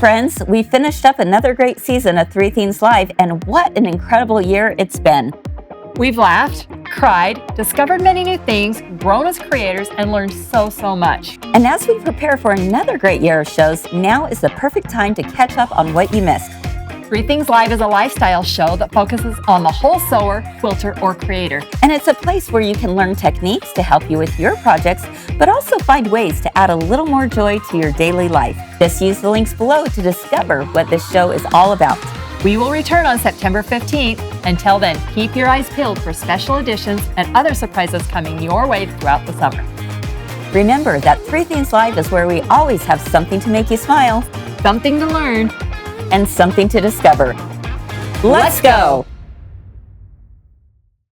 friends. We finished up another great season of Three Things Live, and what an incredible year it's been. We've laughed, cried, discovered many new things, grown as creators, and learned so much. And as we prepare for another great year of shows, now is the perfect time to catch up on what you missed. Three Things Live is a lifestyle show that focuses on the whole sewer, quilter, or creator. And it's a place where you can learn techniques to help you with your projects, but also find ways to add a little more joy to your daily life. Just use the links below to discover what this show is all about. We will return on September 15th. Until then, keep your eyes peeled for special editions and other surprises coming your way throughout the summer. Remember that Three Things Live is where we always have something to make you smile, Something to learn. and something to discover. Let's go!